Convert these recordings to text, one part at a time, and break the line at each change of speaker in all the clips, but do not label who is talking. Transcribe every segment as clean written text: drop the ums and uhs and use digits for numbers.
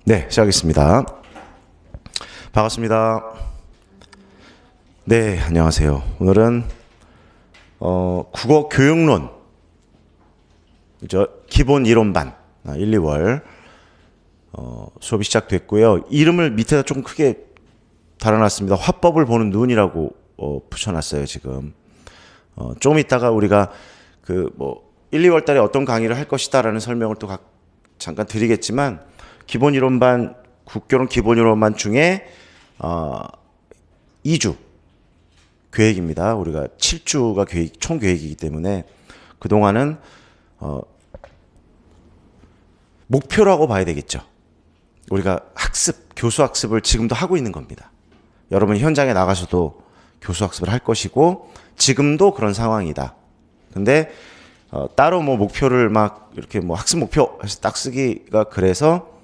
네, 시작하겠습니다. 반갑습니다. 네, 안녕하세요. 오늘은 국어 교육론 기본 이론반 1, 2월 수업이 시작됐고요. 이름을 밑에다 조금 크게 달아놨습니다. 화법을 보는 눈이라고 붙여놨어요. 지금 좀 이따가 우리가 1, 2월 달에 어떤 강의를 할 것이다라는 설명을 또 잠깐 드리겠지만, 기본 이론반, 국교론 기본 이론반 중에 2주 계획입니다. 우리가 7주가 총 계획이기 때문에 그동안은 목표라고 봐야 되겠죠. 우리가 교수 학습을 지금도 하고 있는 겁니다. 여러분이 현장에 나가서도 교수 학습을 할 것이고 지금도 그런 상황이다. 근데 따로 목표를 이렇게 학습 목표 해서 딱 쓰기가 그래서,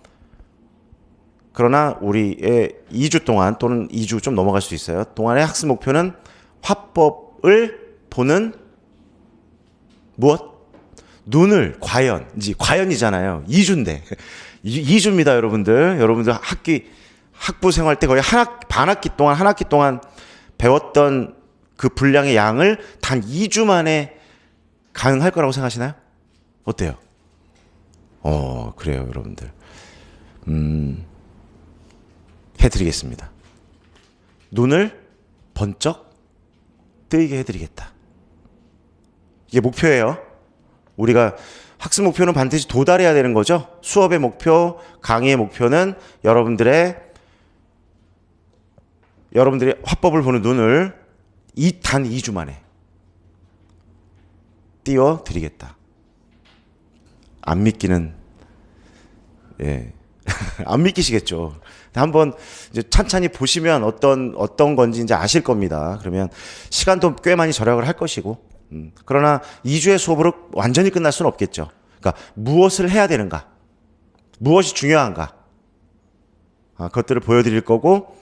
그러나 우리의 2주 동안 또는 2주 좀 넘어갈 수 있어요. 동안의 학습 목표는 화법을 보는 무엇? 눈을 과연이잖아요. 2주인데 2주입니다, 여러분들. 여러분들 학부 생활 때 거의 한 학기 동안 배웠던 그 분량의 양을 단 2주 만에 가능할 거라고 생각하시나요? 어때요? 그래요, 여러분들. 해드리겠습니다. 눈을 번쩍 뜨이게 해드리겠다. 이게 목표예요. 우리가 학습 목표는 반드시 도달해야 되는 거죠. 수업의 목표, 강의의 목표는 여러분들의 화법을 보는 눈을 단 2주 만에 띄워드리겠다. 안 믿기는, 안 믿기시겠죠. 한번 이제 찬찬히 보시면 어떤 건지 이제 아실 겁니다. 그러면 시간도 꽤 많이 절약을 할 것이고, 그러나 2주의 수업으로 완전히 끝날 수는 없겠죠. 그러니까 무엇을 해야 되는가, 무엇이 중요한가, 그것들을 보여드릴 거고,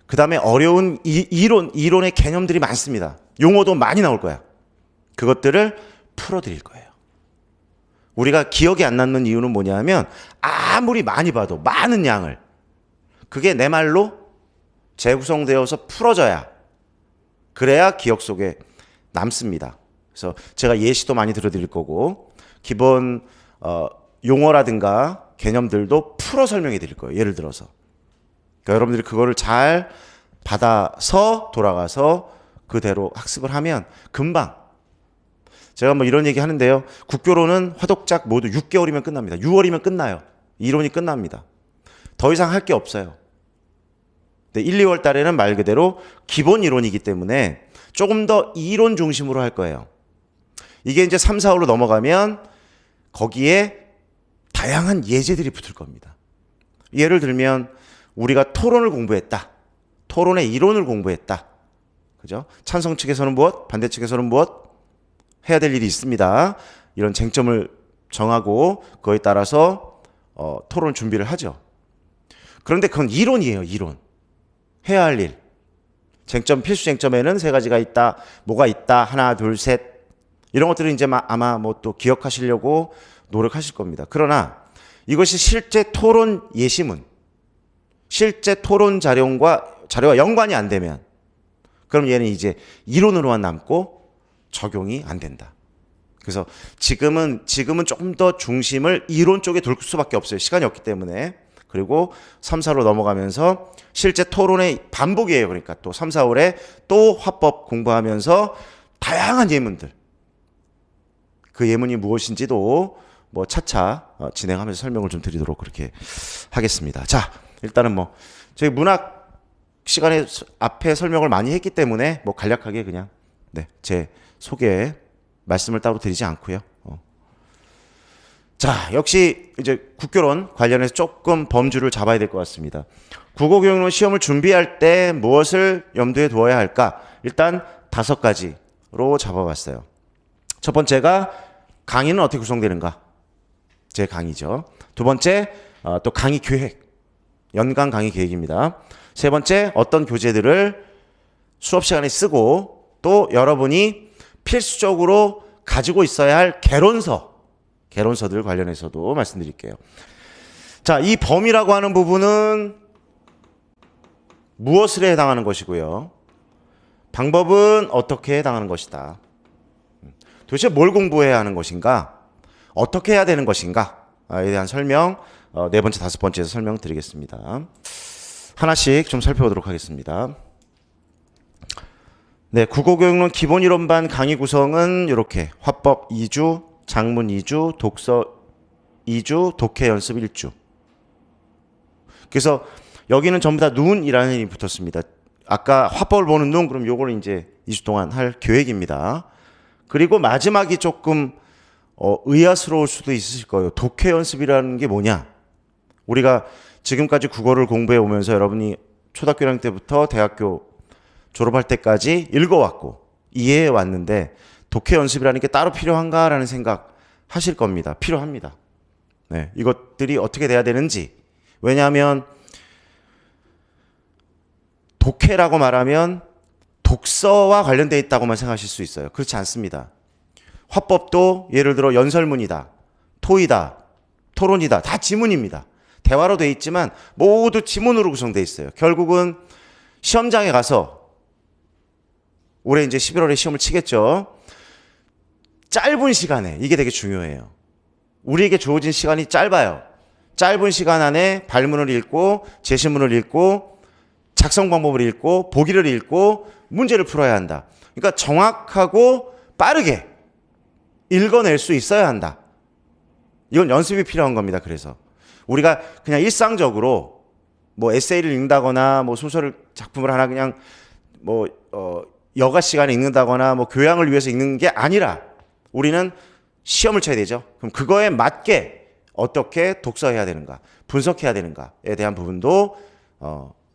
그 다음에 어려운 이론의 개념들이 많습니다. 용어도 많이 나올 거야. 그것들을 풀어드릴 거예요. 우리가 기억이 안 남는 이유는 뭐냐면, 아무리 많이 봐도 많은 양을, 그게 내 말로 재구성되어서 풀어져야, 그래야 기억 속에 남습니다. 그래서 제가 예시도 많이 들어드릴 거고, 기본 용어라든가 개념들도 풀어 설명해 드릴 거예요. 예를 들어서. 그러니까 여러분들이 그거를 잘 받아서 돌아가서 그대로 학습을 하면 금방, 제가 이런 얘기 하는데요. 국교로는 화독작 모두 6개월이면 끝납니다. 6월이면 끝나요. 이론이 끝납니다. 더 이상 할 게 없어요. 근데 1, 2월 달에는 말 그대로 기본 이론이기 때문에 조금 더 이론 중심으로 할 거예요. 이게 이제 3, 4월로 넘어가면 거기에 다양한 예제들이 붙을 겁니다. 예를 들면 우리가 토론을 공부했다. 토론의 이론을 공부했다. 그죠? 찬성 측에서는 무엇, 반대 측에서는 무엇 해야 될 일이 있습니다. 이런 쟁점을 정하고 그거에 따라서 토론 준비를 하죠. 그런데 그건 이론이에요, 이론. 해야 할 일. 필수 쟁점에는 3가지가 있다. 뭐가 있다. 하나, 둘, 셋. 이런 것들을 이제 아마 또 기억하시려고 노력하실 겁니다. 그러나 이것이 실제 토론 예시문, 실제 토론 자료와 연관이 안 되면, 그럼 얘는 이제 이론으로만 남고 적용이 안 된다. 그래서 지금은 조금 더 중심을 이론 쪽에 둘 수밖에 없어요. 시간이 없기 때문에. 그리고 3, 4로 넘어가면서 실제 토론의 반복이에요. 그러니까 또 3, 4월에 또 화법 공부하면서 다양한 예문들, 그 예문이 무엇인지도 차차 진행하면서 설명을 좀 드리도록 그렇게 하겠습니다. 자, 일단은 저희 문학 시간에 앞에 설명을 많이 했기 때문에 간략하게 그냥 제 소개 말씀을 따로 드리지 않고요. 자, 역시 이제 국교론 관련해서 조금 범주를 잡아야 될 것 같습니다. 국어교육론 시험을 준비할 때 무엇을 염두에 두어야 할까? 일단 5가지로 잡아봤어요. 첫 번째가 강의는 어떻게 구성되는가? 제 강의죠. 두 번째, 또 강의 계획. 연간 강의 계획입니다. 세 번째, 어떤 교재들을 수업 시간에 쓰고, 또 여러분이 필수적으로 가지고 있어야 할 개론서들 관련해서도 말씀드릴게요. 자, 이 범위라고 하는 부분은 무엇을 해당하는 것이고요. 방법은 어떻게 해당하는 것이다. 도대체 뭘 공부해야 하는 것인가? 어떻게 해야 되는 것인가에 대한 설명, 네 번째, 다섯 번째에서 설명드리겠습니다. 하나씩 좀 살펴보도록 하겠습니다. 네, 국어교육론 기본이론반 강의 구성은 이렇게 화법 2주, 작문 2주, 독서 2주, 독해 연습 1주. 그래서 여기는 전부 다 눈이라는 일이 붙었습니다. 아까 화법을 보는 눈, 그럼 요거를 이제 2주 동안 할 계획입니다. 그리고 마지막이 조금 의아스러울 수도 있으실 거예요. 독해 연습이라는 게 뭐냐? 우리가 지금까지 국어를 공부해 오면서 여러분이 초등학교 1학년 때부터 대학교 졸업할 때까지 읽어왔고 이해해 왔는데 독해 연습이라는 게 따로 필요한가라는 생각 하실 겁니다. 필요합니다. 네, 이것들이 어떻게 돼야 되는지. 왜냐하면 독해라고 말하면 독서와 관련되어 있다고만 생각하실 수 있어요. 그렇지 않습니다. 화법도 예를 들어 연설문이다, 토의다, 토론이다, 다 지문입니다. 대화로 되어 있지만 모두 지문으로 구성되어 있어요. 결국은 시험장에 가서 올해 이제 11월에 시험을 치겠죠. 짧은 시간에 이게 되게 중요해요. 우리에게 주어진 시간이 짧아요. 짧은 시간 안에 발문을 읽고 제시문을 읽고 작성 방법을 읽고 보기를 읽고 문제를 풀어야 한다. 그러니까 정확하고 빠르게 읽어낼 수 있어야 한다. 이건 연습이 필요한 겁니다. 그래서 우리가 그냥 일상적으로 뭐 에세이를 읽는다거나 뭐 소설 작품을 하나 그냥 뭐 여가 시간에 읽는다거나 뭐 교양을 위해서 읽는 게 아니라 우리는 시험을 쳐야 되죠. 그럼 그거에 맞게 어떻게 독서해야 되는가, 분석해야 되는가에 대한 부분도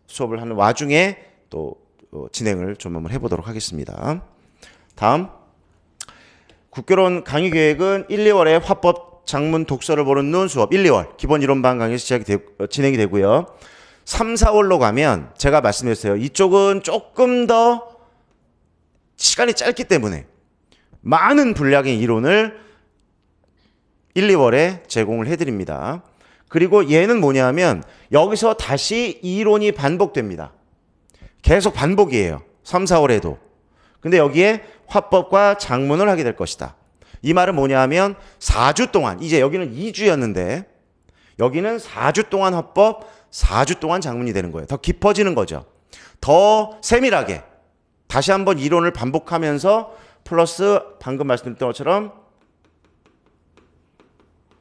수업을 하는 와중에 또 진행을 좀 한번 해보도록 하겠습니다. 다음, 국교론 강의 계획은 1, 2월에 화법, 작문, 독서를 보는 눈 수업 1, 2월 기본 이론반 강의에서 진행이 되고요. 3, 4월로 가면 제가 말씀드렸어요. 이쪽은 조금 더 시간이 짧기 때문에 많은 분량의 이론을 1, 2월에 제공을 해드립니다. 그리고 얘는 뭐냐면 여기서 다시 이론이 반복됩니다. 계속 반복이에요. 3, 4월에도. 근데 여기에 화법과 작문을 하게 될 것이다. 이 말은 뭐냐면 4주 동안, 이제 여기는 2주였는데 여기는 4주 동안 화법, 4주 동안 작문이 되는 거예요. 더 깊어지는 거죠. 더 세밀하게 다시 한번 이론을 반복하면서 플러스 방금 말씀드렸던 것처럼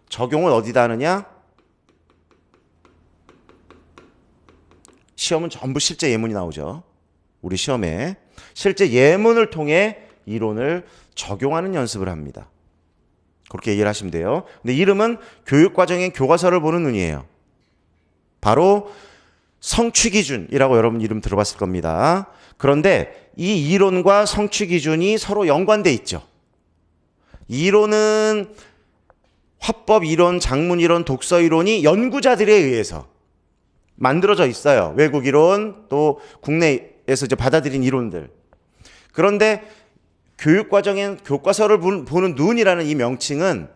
적용은 어디다 하느냐? 시험은 전부 실제 예문이 나오죠. 우리 시험에 실제 예문을 통해 이론을 적용하는 연습을 합니다. 그렇게 얘기를 하시면 돼요. 근데 이름은 교육과정의 교과서를 보는 눈이에요. 바로 성취기준이라고 여러분 이름 들어봤을 겁니다. 그런데 이 이론과 성취기준이 서로 연관돼 있죠. 이론은 화법 이론, 작문 이론, 독서 이론이 연구자들에 의해서 만들어져 있어요. 외국 이론, 또 국내에서 이제 받아들인 이론들. 그런데 교육과정엔 교과서를 보는 눈이라는 이 명칭은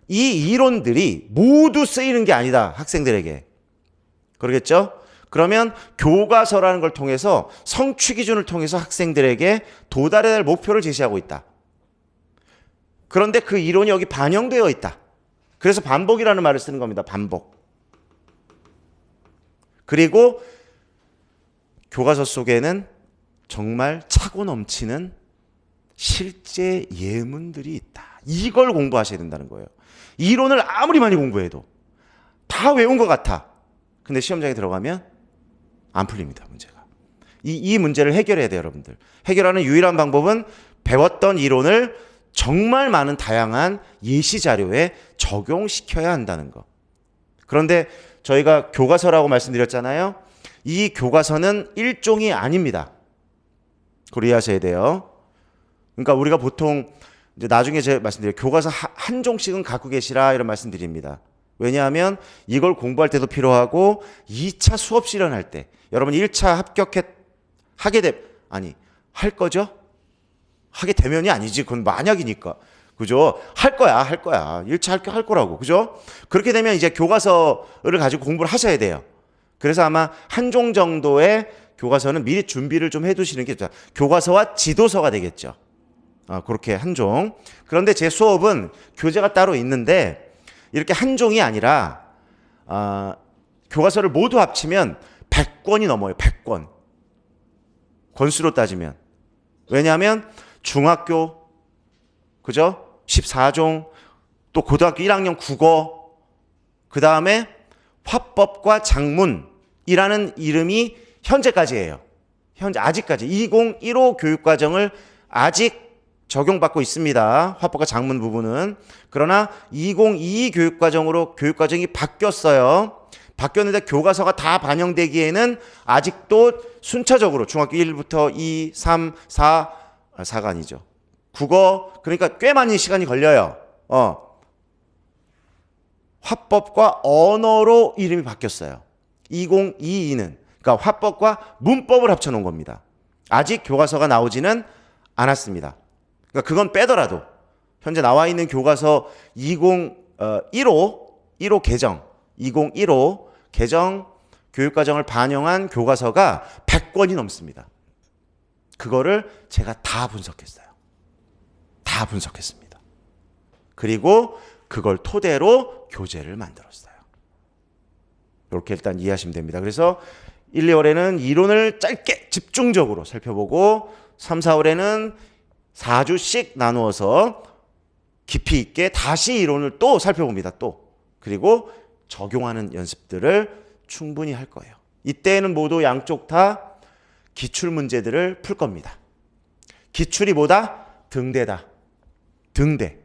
이 이론들이 모두 쓰이는 게 아니다. 학생들에게. 그러겠죠? 그러면 교과서라는 걸 통해서 성취 기준을 통해서 학생들에게 도달해야 할 목표를 제시하고 있다. 그런데 그 이론이 여기 반영되어 있다. 그래서 반복이라는 말을 쓰는 겁니다. 반복. 그리고 교과서 속에는 정말 차고 넘치는 실제 예문들이 있다. 이걸 공부하셔야 된다는 거예요. 이론을 아무리 많이 공부해도 다 외운 것 같아. 근데 시험장에 들어가면 안 풀립니다, 문제가. 이 문제를 해결해야 돼요, 여러분들. 해결하는 유일한 방법은 배웠던 이론을 정말 많은 다양한 예시 자료에 적용시켜야 한다는 거. 그런데 저희가 교과서라고 말씀드렸잖아요. 이 교과서는 일종이 아닙니다. 그걸 이해하셔야 돼요. 그러니까 우리가 보통 이제 나중에 제가 말씀드려요. 교과서 한 종씩은 갖고 계시라 이런 말씀드립니다. 왜냐하면 이걸 공부할 때도 필요하고 2차 수업 실현할 때 여러분 1차 할 거죠? 하게 되면이 아니지. 그건 만약이니까. 그죠? 할 거야. 1차 할 거라고. 그죠? 그렇게 되면 이제 교과서를 가지고 공부를 하셔야 돼요. 그래서 아마 한 종 정도의 교과서는 미리 준비를 좀 해두시는 게 좋다. 교과서와 지도서가 되겠죠. 그렇게 한 종. 그런데 제 수업은 교재가 따로 있는데 이렇게 한 종이 아니라 교과서를 모두 합치면 100권이 넘어요. 100권. 권수로 따지면. 왜냐하면 중학교, 그죠? 14종, 또 고등학교 1학년 국어, 그 다음에 화법과 작문이라는 이름이 현재까지예요. 아직까지 2015 교육과정을 아직 적용받고 있습니다. 화법과 작문 부분은. 그러나 2022 교육과정이 바뀌었어요. 바뀌었는데 교과서가 다 반영되기에는 아직도 순차적으로 중학교 1부터 2, 3, 4가 아니죠. 국어, 그러니까 꽤 많이 시간이 걸려요. 화법과 언어로 이름이 바뀌었어요. 2022는. 그러니까 화법과 문법을 합쳐놓은 겁니다. 아직 교과서가 나오지는 않았습니다. 그러니까 그건 빼더라도 현재 나와 있는 교과서 2015 개정, 2015 개정 교육과정을 반영한 교과서가 100권이 넘습니다. 그거를 제가 다 분석했어요. 다 분석했습니다. 그리고 그걸 토대로 교재를 만들었어요. 이렇게 일단 이해하시면 됩니다. 그래서 1, 2월에는 이론을 짧게 집중적으로 살펴보고 3, 4월에는 4주씩 나누어서 깊이 있게 다시 이론을 또 살펴봅니다. 또. 그리고 적용하는 연습들을 충분히 할 거예요. 이때에는 모두 양쪽 다 기출 문제들을 풀 겁니다. 기출이 뭐다? 등대다. 등대.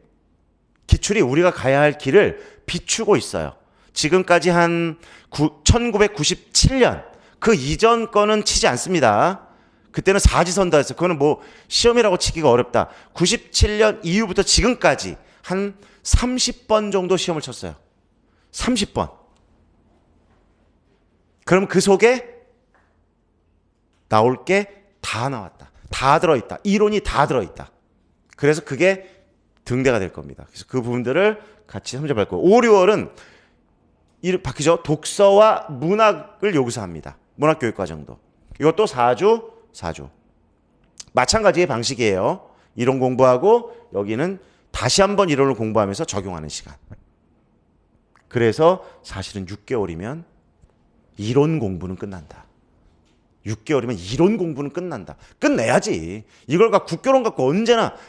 기출이 우리가 가야 할 길을 비추고 있어요. 지금까지 한 1997년 그 이전 거는 치지 않습니다. 그때는 사지선다였어요. 그거는 뭐 시험이라고 치기가 어렵다. 97년 이후부터 지금까지 한 30번 정도 시험을 쳤어요. 30번. 그럼 그 속에 나올 게 다 나왔다. 다 들어있다. 이론이 다 들어있다. 그래서 그게 등대가 될 겁니다. 그래서 그 부분들을 같이 참조할 거예요. 5, 6월은 바뀌죠. 독서와 문학을 여기서 합니다. 문학교육과정도. 이것도 4주. 마찬가지의 방식이에요. 이론 공부하고 여기는 다시 한번 이론을 공부하면서 적용하는 시간. 그래서 사실은 6개월이면 이론 공부는 끝난다. 6개월이면 이론 공부는 끝난다. 끝내야지. 이걸 갖고 국교론 갖고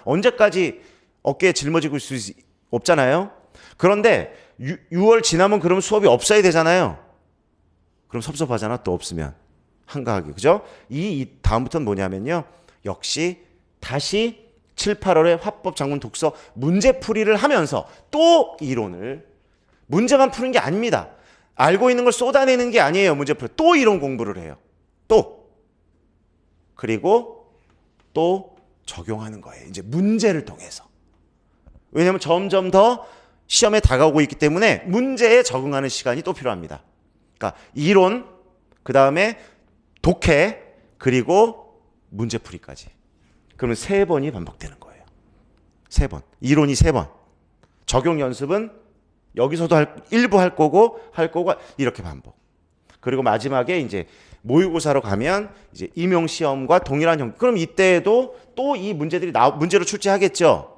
언제까지 어깨에 짊어지고 있을 수 없잖아요. 그런데 6월 지나면 그러면 수업이 없어야 되잖아요. 그럼 섭섭하잖아. 또 없으면. 한가하게. 그죠? 이 다음부터는 뭐냐면요. 역시 다시 7, 8월에 화법, 작문, 독서 문제풀이를 하면서 또 이론을 문제만 푸는 게 아닙니다. 알고 있는 걸 쏟아내는 게 아니에요. 문제풀이. 또 이론 공부를 해요. 또. 그리고 또 적용하는 거예요. 이제 문제를 통해서. 왜냐하면 점점 더 시험에 다가오고 있기 때문에 문제에 적응하는 시간이 또 필요합니다. 그러니까 이론, 그 다음에 독해, 그리고 문제풀이까지. 그러면 3번이 반복되는 거예요. 3번. 이론이 3번. 적용 연습은 여기서도 일부 할 거고 이렇게 반복. 그리고 마지막에 이제 모의고사로 가면 이제 임용 시험과 동일한 형. 그럼 이때에도 또 이 문제들이 문제로 출제하겠죠.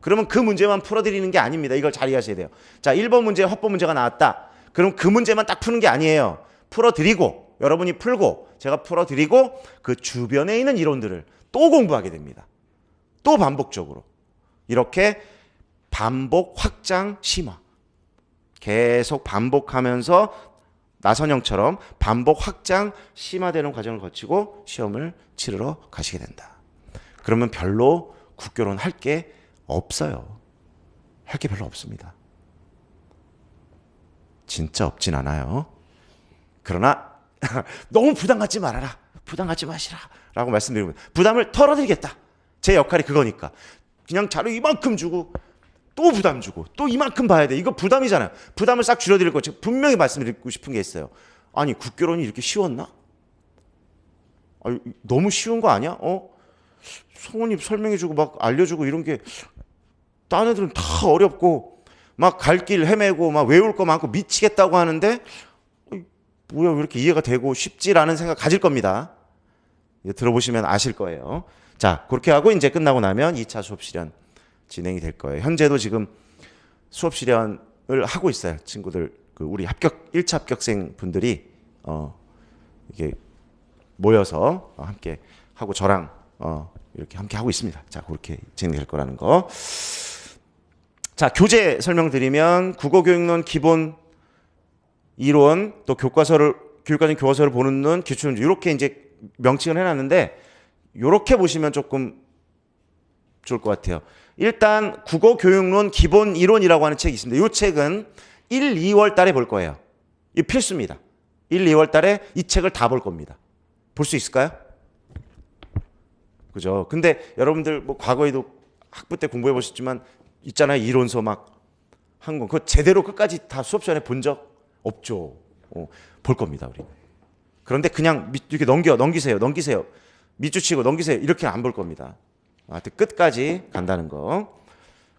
그러면 그 문제만 풀어드리는 게 아닙니다. 이걸 잘 이해하셔야 돼요. 자, 1번 문제 화법 문제가 나왔다. 그럼 그 문제만 딱 푸는 게 아니에요. 풀어드리고 여러분이 풀고 제가 풀어드리고 그 주변에 있는 이론들을 또 공부하게 됩니다. 또 반복적으로. 이렇게 반복 확장 심화. 계속 반복하면서 나선형처럼 반복 확장 심화되는 과정을 거치고 시험을 치르러 가시게 된다. 그러면 별로 국교론 할 게 없어요. 할 게 별로 없습니다. 진짜 없진 않아요. 그러나 너무 부담 갖지 말아라. 부담 갖지 마시라. 라고 말씀드리면 부담을 털어드리겠다. 제 역할이 그거니까. 그냥 자료 이만큼 주고 또 부담 주고 또 이만큼 봐야 돼. 이거 부담이잖아요. 부담을 싹 줄여드릴 거 제가 분명히 말씀드리고 싶은 게 있어요. 아니 국교론이 이렇게 쉬웠나? 너무 쉬운 거 아니야? 성훈이 설명해주고 막 알려주고 이런 게 딴 애들은 다 어렵고 막 갈 길 헤매고 막 외울 거 많고 미치겠다고 하는데 뭐야 왜 이렇게 이해가 되고 쉽지라는 생각 가질 겁니다. 들어보시면 아실 거예요. 자, 그렇게 하고 이제 끝나고 나면 2차 수업 실현 진행이 될 거예요. 현재도 지금 수업 실현을 하고 있어요. 친구들 우리 1차 합격생 분들이 이게 모여서 함께 하고 저랑 이렇게 함께 하고 있습니다. 자, 그렇게 진행될 거라는 거. 자, 교재 설명드리면 국어교육론 기본 이론 또 교육과정 교과서를 보는 눈 기출문제 이렇게 이제 명칭을 해놨는데 이렇게 보시면 조금 좋을 것 같아요. 일단 국어교육론 기본 이론이라고 하는 책이 있습니다. 이 책은 1, 2월 달에 볼 거예요. 이 필수입니다. 1, 2월 달에 이 책을 다 볼 겁니다. 볼 수 있을까요? 그죠? 근데 여러분들 뭐 과거에도 학부 때 공부해 보셨지만 있잖아요. 이론서 막 한 권. 그거 제대로 끝까지 다 수업 시간에 본 적 없죠. 볼 겁니다, 우리. 그런데 그냥 이렇게 넘기세요. 밑줄치고 넘기세요. 이렇게는 안 볼 겁니다. 하여튼 끝까지 간다는 거.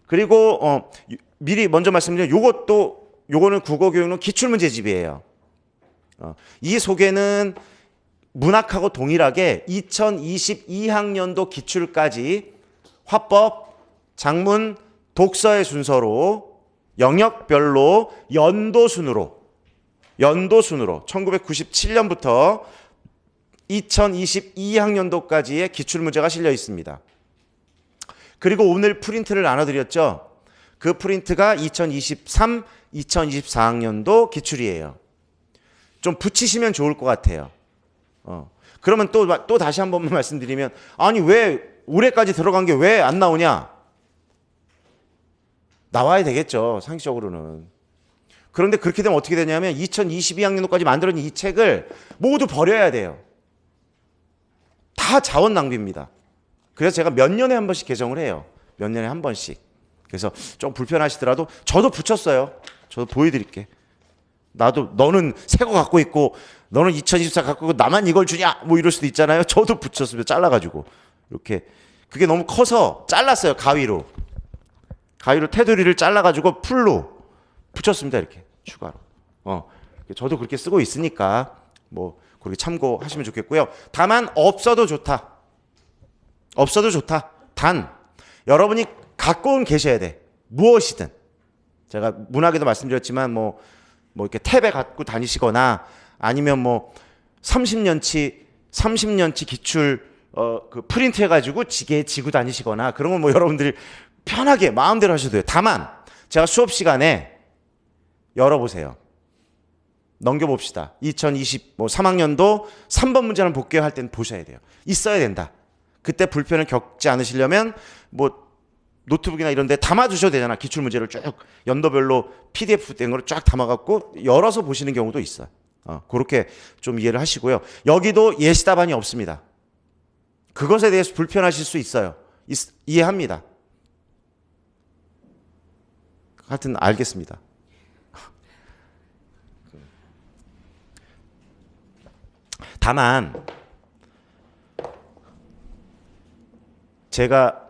그리고 미리 먼저 말씀드리면 요거는 국어교육론 기출문제집이에요. 이 소개는 문학하고 동일하게 2022학년도 기출까지 화법, 작문, 독서의 순서로 영역별로 연도순으로 1997년부터 2022학년도까지의 기출문제가 실려 있습니다. 그리고 오늘 프린트를 나눠드렸죠. 그 프린트가 2023, 2024학년도 기출이에요. 좀 붙이시면 좋을 것 같아요. 그러면 또 다시 한 번만 말씀드리면 아니 왜 올해까지 들어간 게 왜 안 나오냐? 나와야 되겠죠. 상식적으로는. 그런데 그렇게 되면 어떻게 되냐면 2022학년도까지 만들어진 이 책을 모두 버려야 돼요. 다 자원 낭비입니다. 그래서 제가 몇 년에 한 번씩 개정을 해요. 몇 년에 한 번씩. 그래서 좀 불편하시더라도 저도 붙였어요. 저도 보여드릴게. 너는 새 거 갖고 있고 너는 2024 갖고 있고 나만 이걸 주냐? 뭐 이럴 수도 있잖아요. 저도 붙였습니다. 잘라가지고. 이렇게. 그게 너무 커서 잘랐어요. 가위로 테두리를 잘라가지고 풀로 붙였습니다. 이렇게 추가로. 저도 그렇게 쓰고 있으니까 뭐 그렇게 참고하시면 좋겠고요. 다만 없어도 좋다. 단 여러분이 갖고는 계셔야 돼. 무엇이든. 제가 문학에도 말씀드렸지만 뭐 이렇게 탭에 갖고 다니시거나 아니면 뭐 30년치 기출 그 프린트 해가지고 지게에 지고 다니시거나 그런 건 뭐 여러분들이 편하게 마음대로 하셔도 돼요. 다만 제가 수업 시간에 열어보세요. 넘겨봅시다. 2023학년도 3번 문제를 볼게요 할 때는 보셔야 돼요. 있어야 된다. 그때 불편을 겪지 않으시려면 뭐 노트북이나 이런 데 담아두셔도 되잖아. 기출문제를 쭉 연도별로 PDF 된 거를 쫙 담아갖고 열어서 보시는 경우도 있어요. 그렇게 좀 이해를 하시고요. 여기도 예시답안이 없습니다. 그것에 대해서 불편하실 수 있어요. 이해합니다. 하여튼 알겠습니다. 다만 제가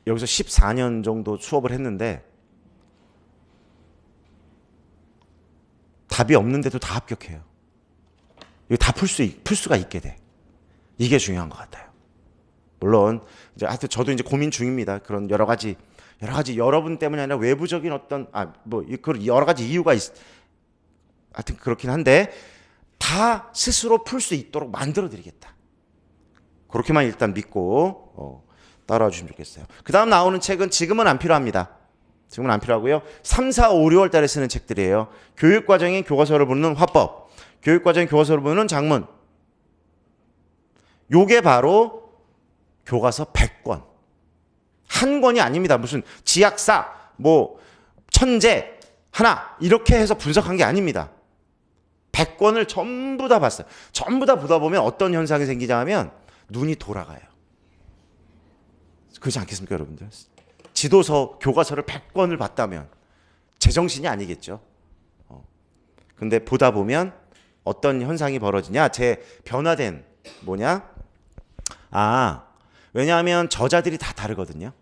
여기서 14년 정도 수업을 했는데 답이 없는데도 다 합격해요. 이거 다 풀 수가 있게 돼. 이게 중요한 것 같아요. 물론 이제 하여튼 저도 이제 고민 중입니다. 그런 여러 가지 여러분 때문이 아니라 외부적인 어떤 그 여러 가지 이유가 하여튼 그렇긴 한데 다 스스로 풀 수 있도록 만들어 드리겠다. 그렇게만 일단 믿고 따라와 주시면 좋겠어요. 그 다음 나오는 책은 지금은 안 필요합니다. 지금은 안 필요하고요. 3, 4, 5, 6월 달에 쓰는 책들이에요. 교육과정의 교과서를 보는 화법, 교육과정의 교과서를 보는 작문. 요게 바로 교과서 100권. 한 권이 아닙니다. 무슨 지약사, 천재 하나 이렇게 해서 분석한 게 아닙니다. 100권을 전부 다 봤어요. 전부 다 보다 보면 어떤 현상이 생기자 하면 눈이 돌아가요. 그렇지 않겠습니까, 여러분들? 지도서, 교과서를 100권을 봤다면 제정신이 아니겠죠. 근데 보다 보면 어떤 현상이 벌어지냐? 제 변화된 왜냐하면 저자들이 다 다르거든요.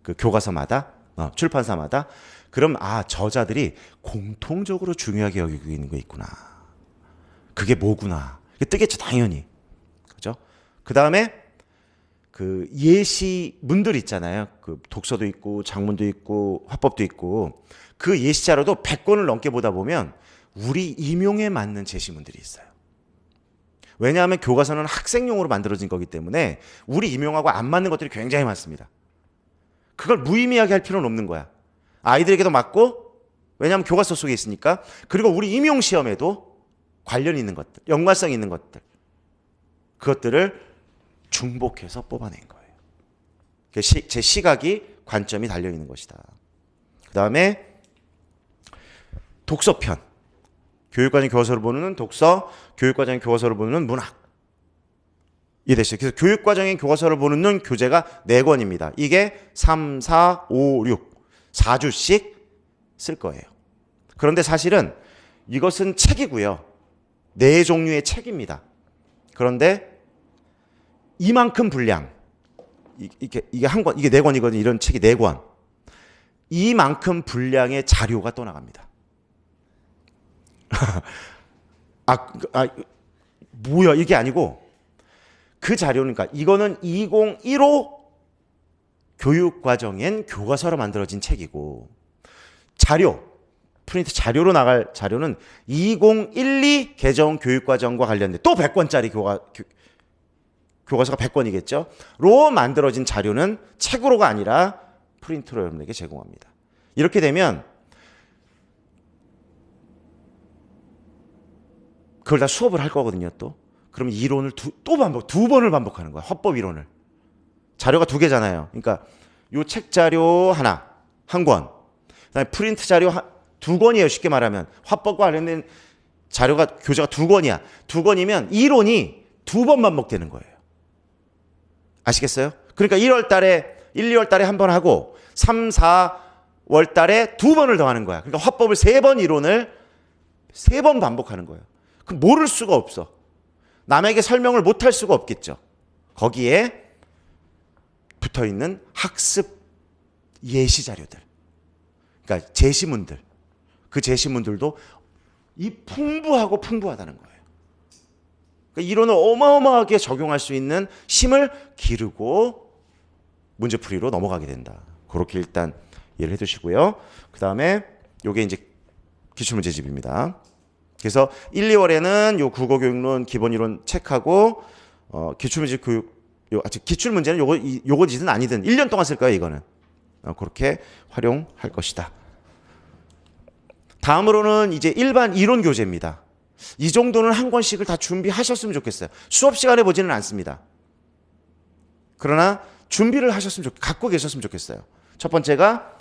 그 교과서마다 출판사마다. 그럼 저자들이 공통적으로 중요하게 여기고 있는 거 있구나. 그게 뭐구나. 이게 뜨겠죠, 당연히. 그죠? 그 다음에 그 예시문들 있잖아요. 그 독서도 있고 장문도 있고 화법도 있고 그 예시 자료도 100권을 넘게 보다 보면 우리 임용에 맞는 제시문들이 있어요. 왜냐하면 교과서는 학생용으로 만들어진 거기 때문에 우리 임용하고 안 맞는 것들이 굉장히 많습니다. 그걸 무의미하게 할 필요는 없는 거야. 아이들에게도 맞고, 왜냐하면 교과서 속에 있으니까. 그리고 우리 임용 시험에도 관련 있는 것들, 연관성 있는 것들, 그것들을 중복해서 뽑아낸 거예요. 제 시각이, 관점이 달려 있는 것이다. 그 다음에 독서편. 교육과정 교과서를 보는 독서, 교육과정 교과서를 보는 문학. 이해되시죠? 그래서 교육과정의 교과서를 보는 교재가 4권입니다. 이게 3, 4, 5, 6, 4주씩 쓸 거예요. 그런데 사실은 이것은 책이고요. 4종류의 책입니다. 그런데 이만큼 분량, 이게 한 권, 이게 4권이거든요. 이런 책이 4권. 이만큼 분량의 자료가 또 나갑니다. 뭐야, 이게 아니고 그 자료는, 그러니까 이거는 2015 교육과정엔 교과서로 만들어진 책이고, 자료, 프린트 자료로 나갈 자료는 2012 개정 교육과정과 관련된 또 100권짜리 교과서가 100권이겠죠? 로 만들어진 자료는 책으로가 아니라 프린트로 여러분에게 제공합니다. 이렇게 되면 그걸 다 수업을 할 거거든요, 또. 그러면 이론을 두 번을 반복하는 거야. 화법 이론을. 자료가 2개잖아요. 그러니까 요 책 자료 하나, 한 권. 그다음에 프린트 자료 2권이에요. 쉽게 말하면. 화법과 관련된 자료가, 교재가 2권이야. 2권이면 이론이 2번 반복되는 거예요. 아시겠어요? 그러니까 1월 달에, 1, 2월 달에 한 번 하고 3, 4월 달에 2번을 더 하는 거야. 그러니까 화법을 3번, 이론을 3번 반복하는 거예요. 그럼 모를 수가 없어. 남에게 설명을 못할 수가 없겠죠. 거기에 붙어있는 학습 예시 자료들, 그러니까 제시문들, 그 제시문들도 이 풍부하다는 거예요. 그러니까 이론을 어마어마하게 적용할 수 있는 힘을 기르고 문제풀이로 넘어가게 된다. 그렇게 일단 이해를 해두시고요. 그 다음에 이게 이제 기출문제집입니다. 그래서 1, 2월에는 요 국어교육론 기본이론 책하고 기출문제 교육, 기출문제는 요거지든 아니든 1년 동안 쓸 거예요. 이거는 그렇게 활용할 것이다. 다음으로는 이제 일반 이론 교재입니다. 이 정도는 한 권씩을 다 준비하셨으면 좋겠어요. 수업 시간에 보지는 않습니다. 그러나 준비를 갖고 계셨으면 좋겠어요. 첫 번째가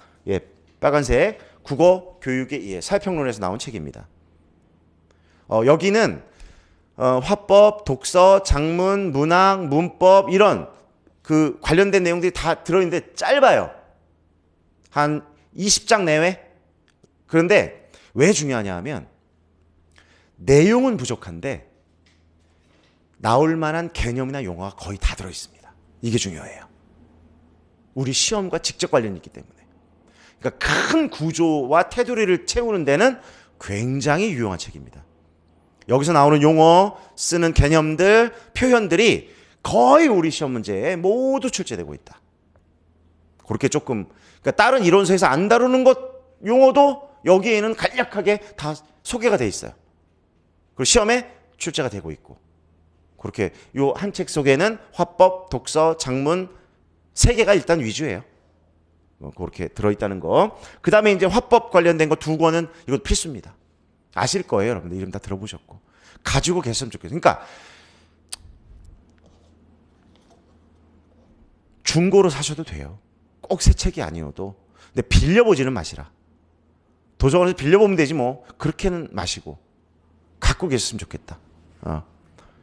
빨간색 국어 교육의 사회평론에서 나온 책입니다. 여기는 화법, 독서, 장문, 문학, 문법 이런 그 관련된 내용들이 다 들어있는데 짧아요. 한 20장 내외. 그런데 왜 중요하냐 하면 내용은 부족한데 나올 만한 개념이나 용어가 거의 다 들어있습니다. 이게 중요해요. 우리 시험과 직접 관련이 있기 때문에. 그러니까 큰 구조와 테두리를 채우는 데는 굉장히 유용한 책입니다. 여기서 나오는 용어, 쓰는 개념들, 표현들이 거의 우리 시험 문제에 모두 출제되고 있다. 그렇게 조금, 그러니까 다른 이론서에서 안 다루는 것, 용어도 여기에는 간략하게 다 소개가 돼 있어요. 그리고 시험에 출제가 되고 있고. 그렇게 요 한 책 속에는 화법, 독서, 장문 3개가 일단 위주예요. 그렇게 들어있다는 거. 그 다음에 이제 화법 관련된 거 2권은 이것도 필수입니다. 아실 거예요, 여러분들. 이름 다 들어보셨고. 가지고 계셨으면 좋겠어요. 그러니까 중고로 사셔도 돼요. 꼭 새 책이 아니어도. 근데 빌려보지는 마시라. 도서관에서 빌려보면 되지 뭐. 그렇게는 마시고. 갖고 계셨으면 좋겠다.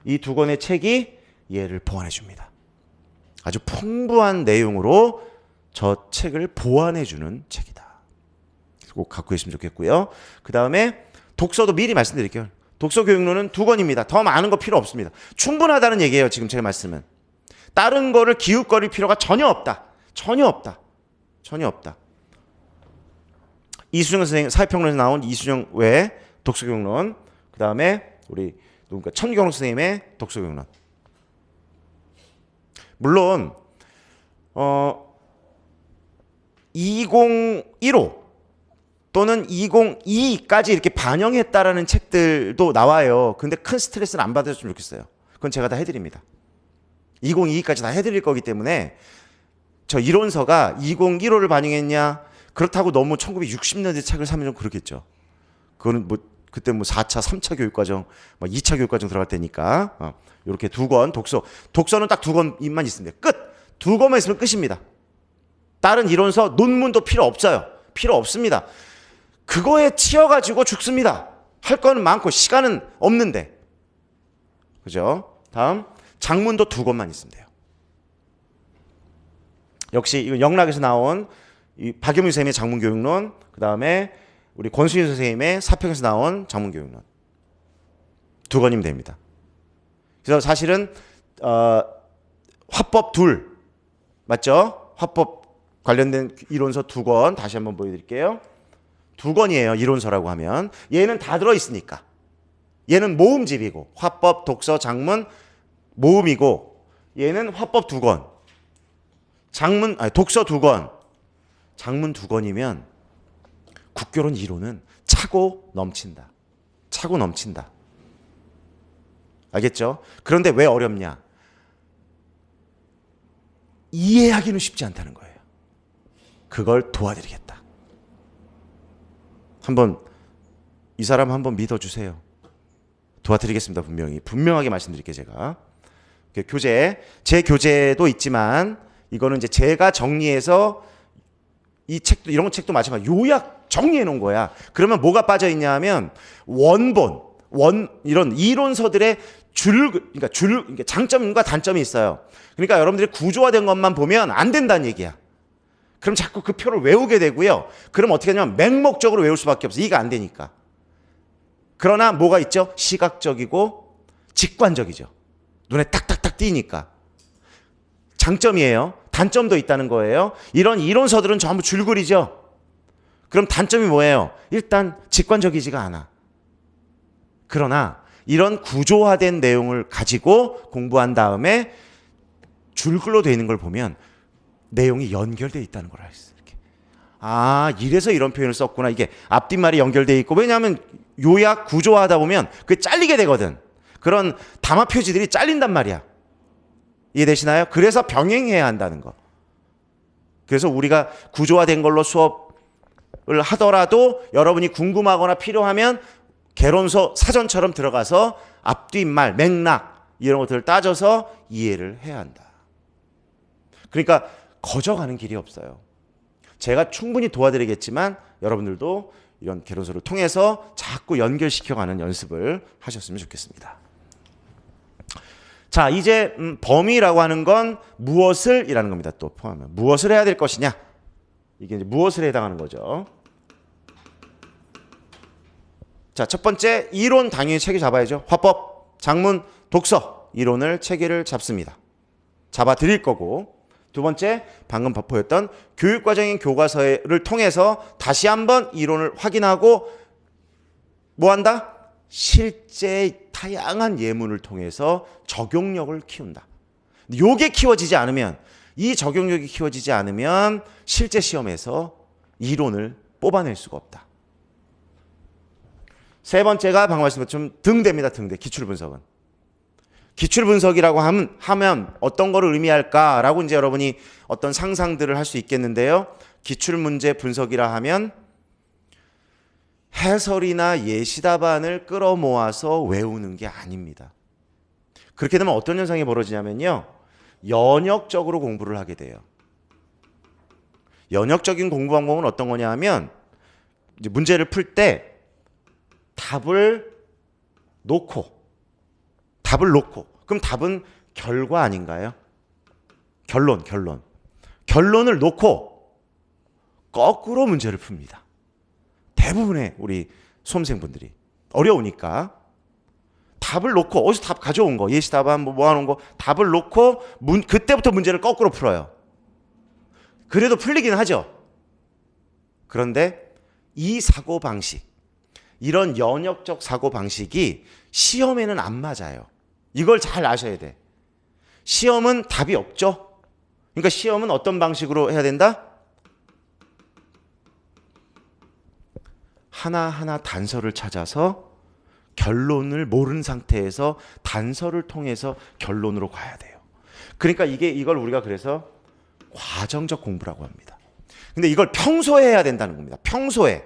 이 2권의 책이 얘를 보완해 줍니다. 아주 풍부한 내용으로 저 책을 보완해 주는 책이다. 꼭 갖고 계시면 좋겠고요. 그 다음에 독서도 미리 말씀드릴게요. 독서 교육론은 2권입니다. 더 많은 거 필요 없습니다. 충분하다는 얘기예요. 지금 제 말씀은. 다른 거를 기웃거릴 필요가 전혀 없다. 전혀 없다. 전혀 없다. 이수정 선생님 사회평론에서 나온 이수정 외 독서경론, 그 다음에 우리 누군가 천경록 선생님의 독서경론. 물론 2015 또는 2022까지 이렇게 반영했다라는 책들도 나와요. 근데 큰 스트레스는 안 받으셨으면 좋겠어요. 그건 제가 다 해드립니다. 2022까지 다 해드릴 거기 때문에 저 이론서가 2015를 반영했냐? 그렇다고 너무 1960년대 책을 사면 좀 그렇겠죠. 그거는 뭐 그때 뭐 4차, 3차 교육과정, 뭐 2차 교육과정 들어갈 때니까 이렇게 두 권 독서는 딱 두 권만 있습니다. 끝. 두 권만 있으면 끝입니다. 다른 이론서 논문도 필요 없어요. 필요 없습니다. 그거에 치여가지고 죽습니다. 할 거는 많고 시간은 없는데. 그죠? 다음 장문도 두 권만 있으면 돼요. 역시 이거 영락에서 나온 이 박여민 선생님의 장문교육론, 그 다음에 우리 권수인 선생님의 사평에서 나온 장문교육론 두 권이면 됩니다. 그래서 사실은 화법 둘 맞죠? 화법 관련된 이론서 두 권 다시 한번 보여드릴게요. 두 권이에요. 이론서라고 하면 얘는 다 들어있으니까. 얘는 모음집이고 화법, 독서, 장문 모음이고 얘는 화법 두 권, 독서 두 권, 장문 두 권이면 국교론 이론은 차고 넘친다. 차고 넘친다. 알겠죠? 그런데 왜 어렵냐? 이해하기는 쉽지 않다는 거예요. 그걸 도와드리겠다. 이 사람 한번 믿어주세요. 도와드리겠습니다. 분명하게 말씀드릴게요. 제가 제 교재도 있지만 이거는 이제 제가 정리해서 이 책도 이런 책도 마찬가지 요약 정리해 놓은 거야. 그러면 뭐가 빠져 있냐면 이런 이론서들의 그러니까 장점과 단점이 있어요. 그러니까 여러분들이 구조화된 것만 보면 안 된다는 얘기야. 그럼 자꾸 그 표를 외우게 되고요. 그럼 어떻게 하냐면 맹목적으로 외울 수밖에 없어. 이해가 안 되니까. 그러나 뭐가 있죠? 시각적이고 직관적이죠. 눈에 딱딱딱 띄니까. 장점이에요. 단점도 있다는 거예요. 이런 이론서들은 전부 줄거리죠. 그럼 단점이 뭐예요? 일단 직관적이지가 않아. 그러나 이런 구조화된 내용을 가지고 공부한 다음에 줄글로 되어 있는 걸 보면 내용이 연결되어 있다는 걸 알 수 있어요. 이래서 이런 표현을 썼구나. 이게 앞뒷말이 연결되어 있고, 왜냐하면 요약 구조화하다 보면 그게 잘리게 되거든. 그런 담화 표지들이 잘린단 말이야. 이해되시나요? 그래서 병행해야 한다는 거. 그래서 우리가 구조화된 걸로 수업을 하더라도 여러분이 궁금하거나 필요하면 개론서 사전처럼 들어가서 앞뒷말, 맥락 이런 것들을 따져서 이해를 해야 한다. 그러니까 거저가는 길이 없어요. 제가 충분히 도와드리겠지만 여러분들도 이런 개론서를 통해서 자꾸 연결시켜가는 연습을 하셨으면 좋겠습니다. 자, 이제 범위라고 하는 건 무엇을 이라는 겁니다. 또 포함하면 무엇을 해야 될 것이냐, 이게 이제 무엇을 해당하는 거죠. 자, 첫 번째 이론 당연히 체계 잡아야죠. 화법, 장문, 독서 이론을 체계를 잡습니다. 잡아 드릴 거고, 두 번째 방금 보였던 교육과정인 교과서를 통해서 다시 한번 이론을 확인하고 뭐 한다? 실제 다양한 예문을 통해서 적용력을 키운다. 요게 키워지지 않으면, 이 적용력이 키워지지 않으면 실제 시험에서 이론을 뽑아낼 수가 없다. 세 번째가 방금 말씀드린 등대입니다. 등대. 기출분석은. 기출분석이라고 하면 어떤 거를 의미할까라고 이제 여러분이 어떤 상상들을 할 수 있겠는데요. 기출문제 분석이라 하면 해설이나 예시답안을 끌어모아서 외우는 게 아닙니다. 그렇게 되면 어떤 현상이 벌어지냐면요. 연역적으로 공부를 하게 돼요. 연역적인 공부 방법은 어떤 거냐 하면 이제 문제를 풀 때 답을 놓고 그럼 답은 결과 아닌가요? 결론을 놓고 거꾸로 문제를 풉니다. 대부분의 우리 수험생분들이 어려우니까 답을 놓고 어디서 답 가져온 거, 예시답안 뭐 모아놓은 거 답을 놓고 그때부터 문제를 거꾸로 풀어요. 그래도 풀리긴 하죠. 그런데 이 사고방식, 이런 연역적 사고방식이 시험에는 안 맞아요. 이걸 잘 아셔야 돼. 시험은 답이 없죠. 그러니까 시험은 어떤 방식으로 해야 된다? 하나하나 단서를 찾아서 결론을 모르는 상태에서 단서를 통해서 결론으로 가야 돼요. 그러니까 이걸 우리가 그래서 과정적 공부라고 합니다. 근데 이걸 평소에 해야 된다는 겁니다. 평소에.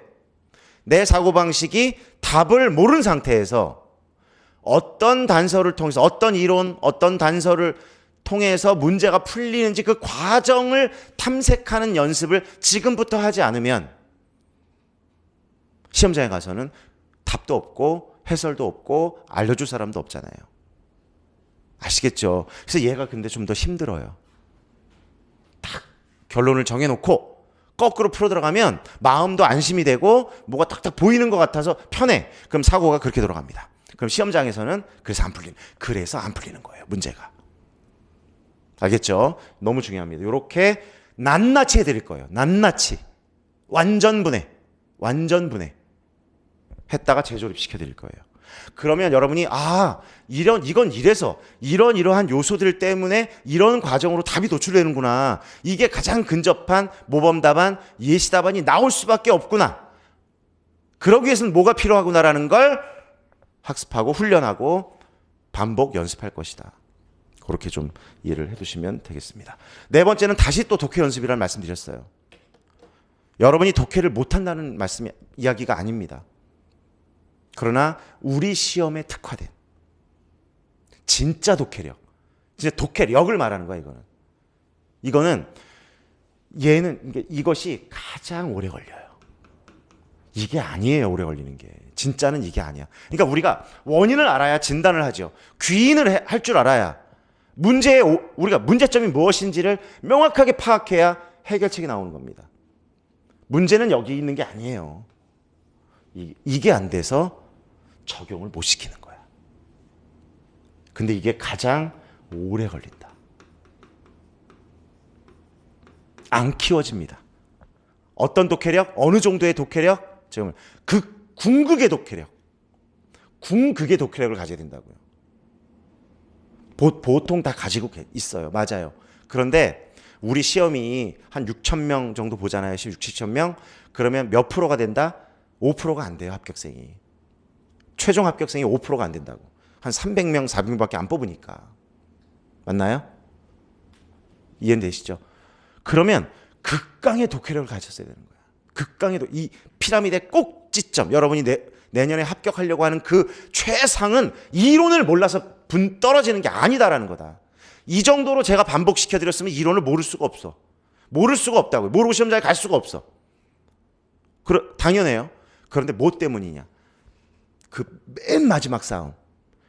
내 사고방식이 답을 모르는 상태에서 어떤 단서를 통해서, 어떤 이론, 어떤 단서를 통해서 문제가 풀리는지 그 과정을 탐색하는 연습을 지금부터 하지 않으면 시험장에 가서는 답도 없고 해설도 없고 알려줄 사람도 없잖아요. 아시겠죠? 그래서 얘가 근데 좀 더 힘들어요. 딱 결론을 정해놓고 거꾸로 풀어 들어가면 마음도 안심이 되고 뭐가 딱딱 보이는 것 같아서 편해. 그럼 사고가 그렇게 돌아갑니다. 그럼 시험장에서는 그래서 안 풀리는 거예요. 문제가. 알겠죠? 너무 중요합니다. 이렇게 낱낱이 해드릴 거예요. 낱낱이. 완전 분해. 했다가 재조립 시켜드릴 거예요. 그러면 여러분이 이건 이래서 이러한 요소들 때문에 이런 과정으로 답이 도출되는구나. 이게 가장 근접한 모범 답안, 예시 답안이 나올 수밖에 없구나. 그러기 위해서는 뭐가 필요하구나라는 걸 학습하고 훈련하고 반복 연습할 것이다. 그렇게 좀 이해를 해두시면 되겠습니다. 네 번째는 다시 또 독해 연습이라는 말씀드렸어요. 여러분이 독해를 못한다는 이야기가 아닙니다. 그러나 우리 시험에 특화된 진짜 독해력, 진짜 독해력을 말하는 거야. 이거는 이것이 가장 오래 걸려요. 이게 아니에요. 오래 걸리는 게. 진짜는 이게 아니야. 그러니까 우리가 원인을 알아야 진단을 하죠. 귀인을 할 줄 알아야 우리가 문제점이 무엇인지를 명확하게 파악해야 해결책이 나오는 겁니다. 문제는 여기 있는 게 아니에요. 이게 안 돼서 적용을 못 시키는 거야. 근데 이게 가장 오래 걸린다. 안 키워집니다. 어떤 독해력? 어느 정도의 독해력? 지금 궁극의 독해력. 궁극의 독해력을 가져야 된다고요. 보통 다 가지고 있어요. 맞아요. 그런데 우리 시험이 한 6,000명 정도 보잖아요. 6, 7,000명. 그러면 몇 프로가 된다? 5%가 안 돼요. 합격생이. 최종 합격생이 5%가 안 된다고. 한 300명, 400명밖에 안 뽑으니까. 맞나요? 이해되시죠? 그러면 극강의 독해력을 가졌어야 되는 거야. 이 피라미드의 꼭지점. 여러분이 내년에 합격하려고 하는 그 최상은 이론을 몰라서 분 떨어지는 게 아니다라는 거다. 이 정도로 제가 반복시켜드렸으면 이론을 모를 수가 없어. 모를 수가 없다고요. 모르고 시험장에 갈 수가 없어. 당연해요. 그런데 뭐 때문이냐? 그 맨 마지막 싸움.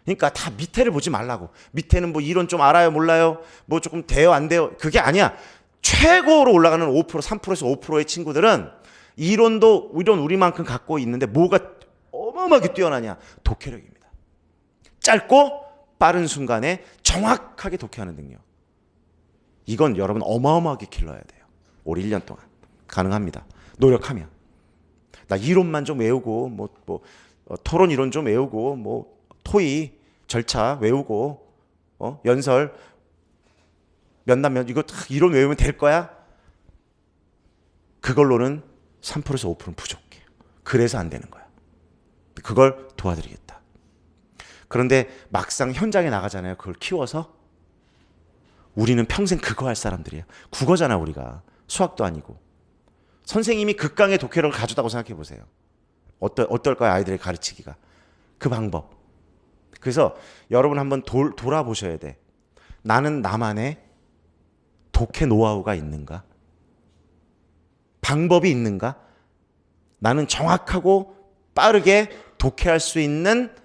그러니까 다 밑에를 보지 말라고. 밑에는 뭐 이론 좀 알아요, 몰라요? 뭐 조금 돼요, 안 돼요? 그게 아니야. 최고로 올라가는 5%, 3%에서 5%의 친구들은 이론 우리만큼 갖고 있는데 뭐가 어마어마하게 뛰어나냐? 독해력입니다. 짧고 빠른 순간에 정확하게 독해하는 능력. 이건 여러분 어마어마하게 길러야 돼요. 올 1년 동안. 가능합니다. 노력하면. 나 이론만 좀 외우고 토론 이론 좀 외우고 토의 절차 외우고 연설 몇남 이거 이론 외우면 될 거야? 그걸로는 3%에서 5%는 부족해요. 그래서 안 되는 거야. 그걸 도와드리겠다. 그런데 막상 현장에 나가잖아요. 그걸 키워서 우리는 평생 그거 할 사람들이야. 국어잖아 우리가. 수학도 아니고. 선생님이 극강의 독해력을 가졌다고 생각해 보세요. 어떨까요? 아이들에게 가르치기가. 그 방법. 그래서 여러분 한번 돌아보셔야 돼. 나는 나만의 독해 노하우가 있는가? 방법이 있는가? 나는 정확하고 빠르게 독해할 수 있는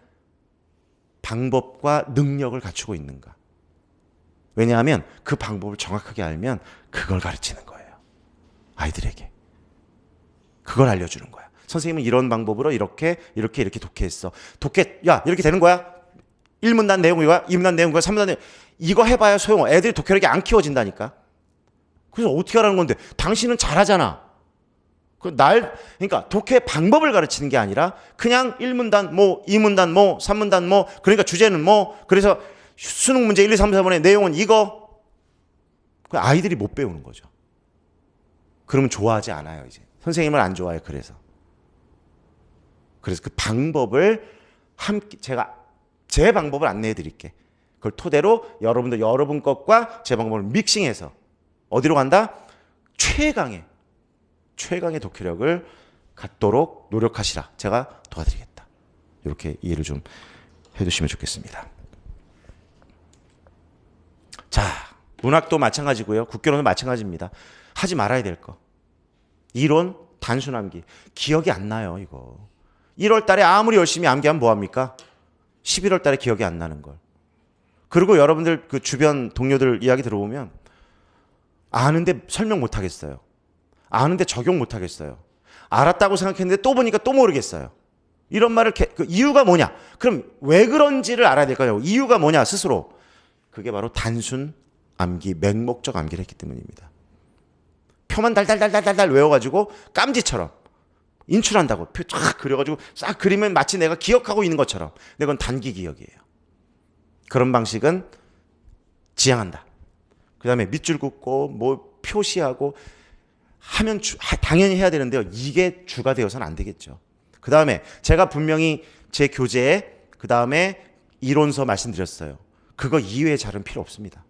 방법과 능력을 갖추고 있는가? 왜냐하면 그 방법을 정확하게 알면 그걸 가르치는 거예요. 아이들에게. 그걸 알려주는 거야. 선생님은 이런 방법으로 이렇게 독해했어. 야, 이렇게 되는 거야? 1문단 내용이 거야? 2문단 내용이 거야? 3문단 내용. 이거 해봐야 소용없어. 애들이 독해력이 안 키워진다니까. 그래서 어떻게 하라는 건데? 당신은 잘하잖아. 그러니까 독해 방법을 가르치는 게 아니라 그냥 1문단 뭐 2문단 뭐 3문단 뭐 그러니까 주제는 뭐 그래서 수능 문제 1, 2, 3, 4번의 내용은 이거. 아이들이 못 배우는 거죠. 그러면 좋아하지 않아요. 이제 선생님을 안 좋아해요. 그래서 그 방법을 함께 제가 제 방법을 안내해 드릴게. 그걸 토대로 여러분도 여러분 것과 제 방법을 믹싱해서 어디로 간다? 최강의 독해력을 갖도록 노력하시라. 제가 도와드리겠다. 이렇게 이해를 좀 해두시면 좋겠습니다. 자, 문학도 마찬가지고요. 국교론도 마찬가지입니다. 하지 말아야 될 거. 이론, 단순 암기. 기억이 안 나요, 이거. 1월 달에 아무리 열심히 암기하면 뭐합니까? 11월 달에 기억이 안 나는 걸. 그리고 여러분들 그 주변 동료들 이야기 들어보면 아는데 설명 못 하겠어요. 아는데 적용 못 하겠어요. 알았다고 생각했는데 또 보니까 또 모르겠어요. 이런 말을 그 이유가 뭐냐? 그럼 왜 그런지를 알아야 될 거예요. 이유가 뭐냐 스스로. 그게 바로 단순 암기, 맹목적 암기를 했기 때문입니다. 표만 달달달달달 외워가지고 깜지처럼 인출한다고 표 쫙 그려가지고 싹 그리면 마치 내가 기억하고 있는 것처럼. 근데 그건 단기 기억이에요. 그런 방식은 지향한다. 그 다음에 밑줄 긋고 뭐 표시하고 하면 당연히 해야 되는데요. 이게 주가 되어서는 안 되겠죠. 그 다음에 제가 분명히 제 교재에 그 다음에 이론서 말씀드렸어요. 그거 이외의 자료는 필요 없습니다.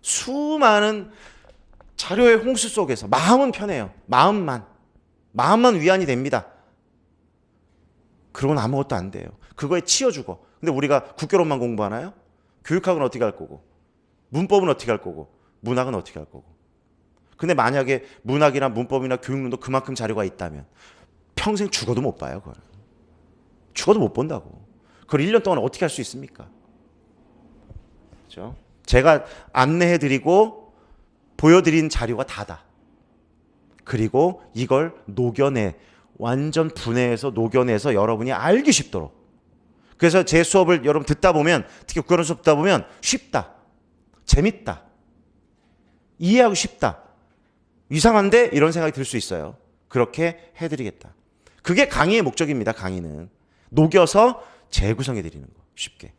수많은 자료의 홍수 속에서 마음은 편해요. 마음만 위안이 됩니다. 그러고는 아무것도 안 돼요. 그거에 치여 죽어. 근데 우리가 국교론만 공부하나요? 교육학은 어떻게 할 거고, 문법은 어떻게 할 거고, 문학은 어떻게 할 거고. 근데 만약에 문학이나 문법이나 교육론도 그만큼 자료가 있다면 평생 죽어도 못 봐요. 그걸. 죽어도 못 본다고. 그걸 1년 동안 어떻게 할 수 있습니까? 그렇죠? 제가 안내해드리고 보여드린 자료가 다다. 그리고 이걸 완전 분해해서 녹여내서 여러분이 알기 쉽도록. 그래서 제 수업을 여러분 듣다 보면, 특히 국어론 수업 듣다 보면 쉽다, 재밌다, 이해하고 쉽다, 이상한데 이런 생각이 들 수 있어요. 그렇게 해드리겠다. 그게 강의의 목적입니다. 강의는 녹여서 재구성해 드리는 거, 쉽게.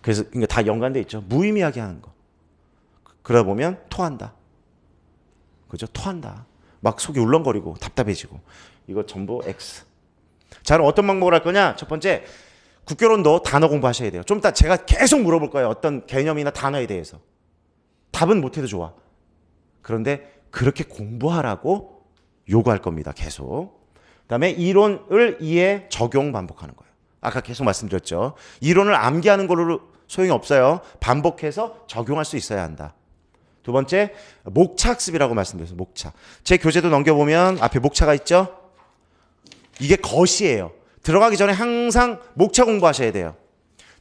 그래서 다 연관돼 있죠. 무의미하게 하는 거. 그러다 보면 토한다. 그죠? 토한다. 막 속이 울렁거리고 답답해지고. 이거 전부 X. 자, 그럼 어떤 방법을 할 거냐? 첫 번째, 국교론도 단어 공부하셔야 돼요. 좀 이따 제가 계속 물어볼 거예요. 어떤 개념이나 단어에 대해서. 답은 못해도 좋아. 그런데 그렇게 공부하라고 요구할 겁니다. 계속. 그다음에 이론을 이해, 적용, 반복하는 거예요. 아까 계속 말씀드렸죠. 이론을 암기하는 걸로 소용이 없어요. 반복해서 적용할 수 있어야 한다. 두 번째, 목차 학습이라고 말씀드렸어요. 목차. 제 교재도 넘겨보면 앞에 목차가 있죠? 이게 것이에요. 들어가기 전에 항상 목차 공부하셔야 돼요.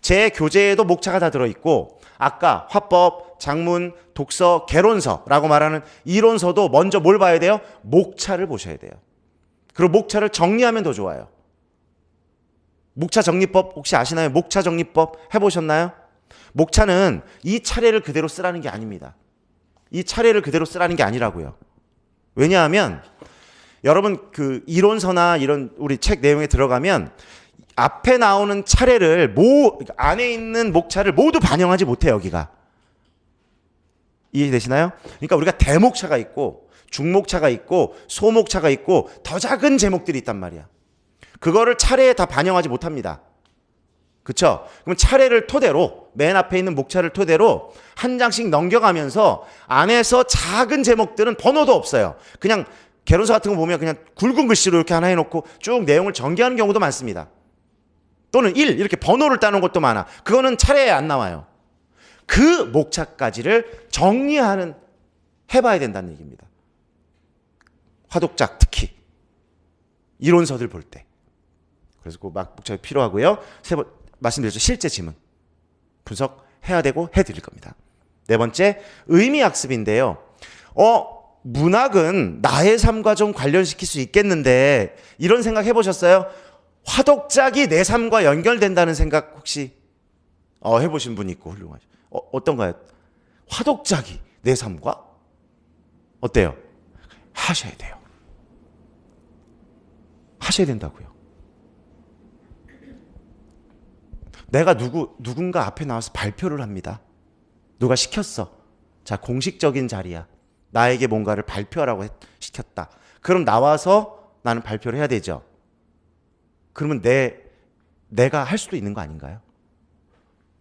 제 교재에도 목차가 다 들어있고, 아까 화법, 작문, 독서, 개론서라고 말하는 이론서도 먼저 뭘 봐야 돼요? 목차를 보셔야 돼요. 그리고 목차를 정리하면 더 좋아요. 목차 정리법 혹시 아시나요? 목차 정리법 해보셨나요? 목차는 이 차례를 그대로 쓰라는 게 아닙니다. 이 차례를 그대로 쓰라는 게 아니라고요. 왜냐하면 여러분 그 이론서나 이런 우리 책 내용에 들어가면 앞에 나오는 차례를 안에 있는 목차를 모두 반영하지 못해 여기가. 이해되시나요? 그러니까 우리가 대목차가 있고 중목차가 있고 소목차가 있고 더 작은 제목들이 있단 말이야. 그거를 차례에 다 반영하지 못합니다. 그렇죠? 그럼 차례를 토대로 맨 앞에 있는 목차를 토대로 한 장씩 넘겨가면서 안에서 작은 제목들은 번호도 없어요. 그냥 개론서 같은 거 보면 그냥 굵은 글씨로 이렇게 하나 해놓고 쭉 내용을 전개하는 경우도 많습니다. 또는 1 이렇게 번호를 따놓은 것도 많아. 그거는 차례에 안 나와요. 그 목차까지를 해봐야 된다는 얘기입니다. 화독작 특히 이론서들 볼 때. 그래서 그 목차가 필요하고요. 말씀드렸죠. 실제 지문 분석해야 되고 해드릴 겁니다. 네 번째, 의미학습인데요. 문학은 나의 삶과 좀 관련시킬 수 있겠는데 이런 생각 해보셨어요? 화독작이 내 삶과 연결된다는 생각 혹시 해보신 분 있고 훌륭하죠. 어떤가요? 화독작이 내 삶과 어때요? 하셔야 돼요. 하셔야 된다고요. 내가 누군가 앞에 나와서 발표를 합니다. 누가 시켰어. 자, 공식적인 자리야. 나에게 뭔가를 발표하라고 시켰다. 그럼 나와서 나는 발표를 해야 되죠. 그러면 내가 할 수도 있는 거 아닌가요?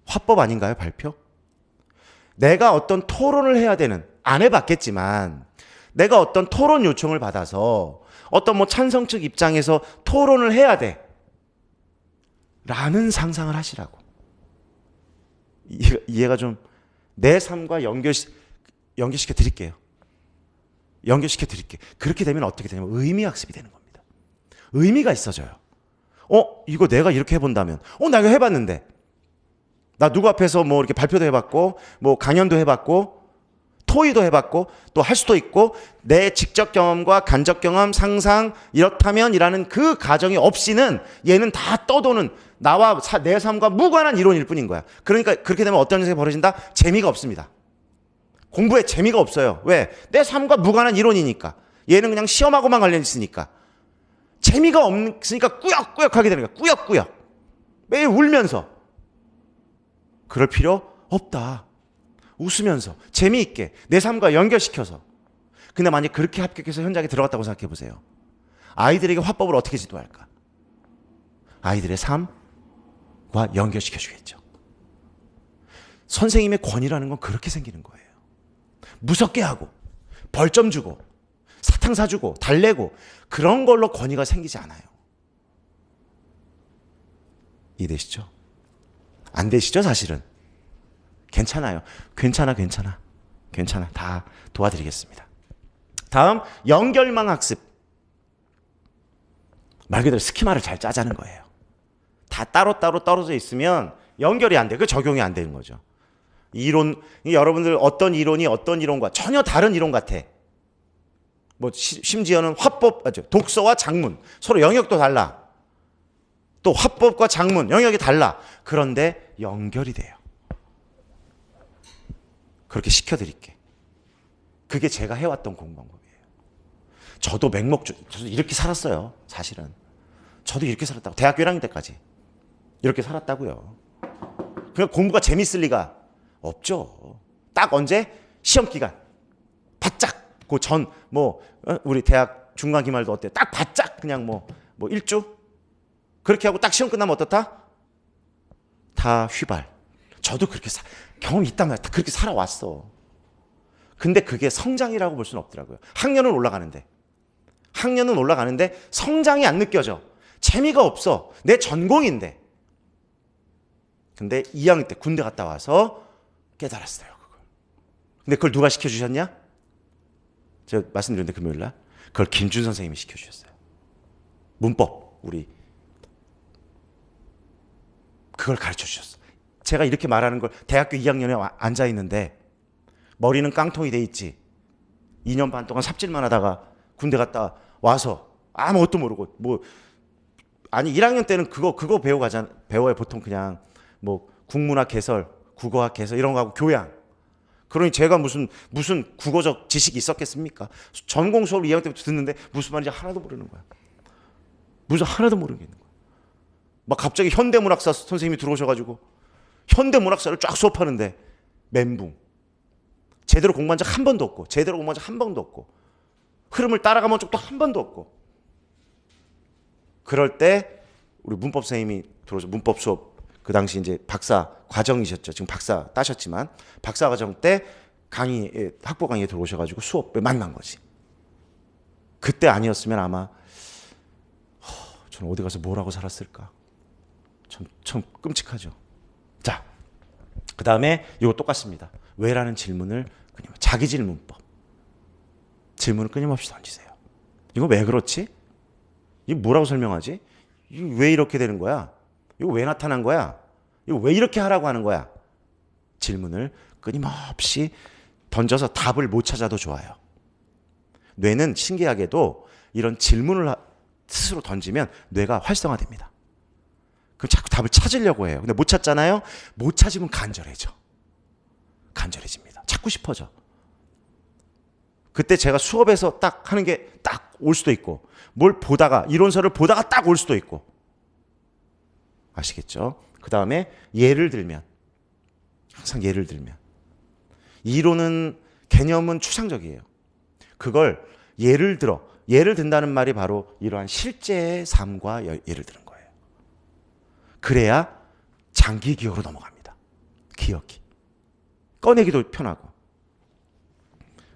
화법 아닌가요, 발표? 내가 어떤 토론을 해야 되는, 안 해봤겠지만, 내가 어떤 토론 요청을 받아서 어떤 뭐 찬성 측 입장에서 토론을 해야 돼. 라는 상상을 하시라고. 이해가 좀 내 삶과 연결시켜 드릴게요. 연결시켜 드릴게요. 그렇게 되면 어떻게 되냐면 의미 학습이 되는 겁니다. 의미가 있어져요. 이거 내가 이렇게 해본다면, 나 이거 해봤는데. 나 누구 앞에서 뭐 이렇게 발표도 해봤고, 뭐 강연도 해봤고, 토의도 해봤고, 또 할 수도 있고, 내 직접 경험과 간접 경험, 상상, 이렇다면이라는 그 가정이 없이는 얘는 다 떠도는 나와 내 삶과 무관한 이론일 뿐인 거야. 그러니까 그렇게 되면 어떤 현상이 벌어진다? 재미가 없습니다. 공부에 재미가 없어요. 왜? 내 삶과 무관한 이론이니까. 얘는 그냥 시험하고만 관련 있으니까. 재미가 없으니까 꾸역꾸역 하게 되는 거야. 꾸역꾸역. 매일 울면서. 그럴 필요 없다. 웃으면서 재미있게 내 삶과 연결시켜서. 근데 만약 그렇게 합격해서 현장에 들어갔다고 생각해 보세요. 아이들에게 화법을 어떻게 지도할까? 아이들의 삶과 연결시켜 주겠죠. 선생님의 권위라는 건 그렇게 생기는 거예요. 무섭게 하고 벌점 주고 사탕 사주고 달래고 그런 걸로 권위가 생기지 않아요. 이해되시죠? 안 되시죠? 사실은. 괜찮아요. 괜찮아. 다 도와드리겠습니다. 다음, 연결망 학습. 말 그대로 스키마를 잘 짜자는 거예요. 다 따로따로 떨어져 있으면 연결이 안 돼. 그 적용이 안 되는 거죠. 이론, 여러분들 어떤 이론이 어떤 이론과 전혀 다른 이론 같아. 뭐 심지어는 화법, 독서와 작문 서로 영역도 달라. 또 화법과 작문 영역이 달라. 그런데 연결이 돼요. 그렇게 시켜드릴게. 그게 제가 해왔던 공부 방법이에요. 저도 저도 이렇게 살았어요. 사실은. 저도 이렇게 살았다고. 대학교 1학년 때까지. 이렇게 살았다고요. 그러니까 공부가 재밌을 리가 없죠. 딱 언제? 시험 기간. 바짝. 그 전, 우리 대학 중간 기말도 어때요? 딱 바짝 그냥 뭐 1주? 그렇게 하고 딱 시험 끝나면 어떻다? 다 휘발. 저도 그렇게 경험이 있단 말이야. 그렇게 살아왔어. 근데 그게 성장이라고 볼 수는 없더라고요. 학년은 올라가는데 성장이 안 느껴져. 재미가 없어. 내 전공인데. 근데 2학년 때 군대 갔다 와서 깨달았어요. 그걸. 근데 그걸 누가 시켜주셨냐? 제가 말씀드렸는데 금요일날 그걸 김준 선생님이 시켜주셨어요. 문법 우리 그걸 가르쳐주셨어. 제가 이렇게 말하는 걸 대학교 2학년에 앉아있는데 머리는 깡통이 돼 있지. 2년 반 동안 삽질만 하다가 군대 갔다 와서 아무것도 모르고 1학년 때는 그거 배워요. 보통 그냥 국문학 개설, 국어학 개설 이런 거 하고 교양. 그러니 제가 무슨 국어적 지식이 있었겠습니까? 전공 수업을 2학년 때부터 듣는데 무슨 말인지 하나도 모르는 거야. 하나도 모르겠는 거야. 막 갑자기 현대문학사 선생님이 들어오셔가지고 현대문학사를 쫙 수업하는데 멘붕. 제대로 공부한 적 한 번도 없고 흐름을 따라가본 적도 한 번도 없고. 그럴 때 우리 문법 선생님이 들어오셔. 문법 수업 그 당시 이제 박사 과정이셨죠. 지금 박사 따셨지만 박사 과정 때 학부 강의에 들어오셔가지고 수업을 만난 거지. 그때 아니었으면 아마 저는 어디 가서 뭘 하고 살았을까. 참 끔찍하죠. 자, 그 다음에 이거 똑같습니다. 왜라는 질문을 자기 질문법. 질문을 끊임없이 던지세요. 이거 왜 그렇지? 이거 뭐라고 설명하지? 이거 왜 이렇게 되는 거야? 이거 왜 나타난 거야? 이거 왜 이렇게 하라고 하는 거야? 질문을 끊임없이 던져서 답을 못 찾아도 좋아요. 뇌는 신기하게도 이런 질문을 스스로 던지면 뇌가 활성화됩니다. 그럼 자꾸 답을 찾으려고 해요. 근데 못 찾잖아요? 못 찾으면 간절해집니다. 찾고 싶어져. 그때 제가 수업에서 딱 하는 게 딱 올 수도 있고, 뭘 보다가 이론서를 보다가 딱 올 수도 있고. 아시겠죠? 그 다음에 예를 들면, 항상 예를 들면, 이론은 개념은 추상적이에요. 그걸 예를 든다는 말이 바로 이러한 실제의 삶과 예를 드는 거예요. 그래야 장기 기억으로 넘어갑니다. 기억이. 꺼내기도 편하고.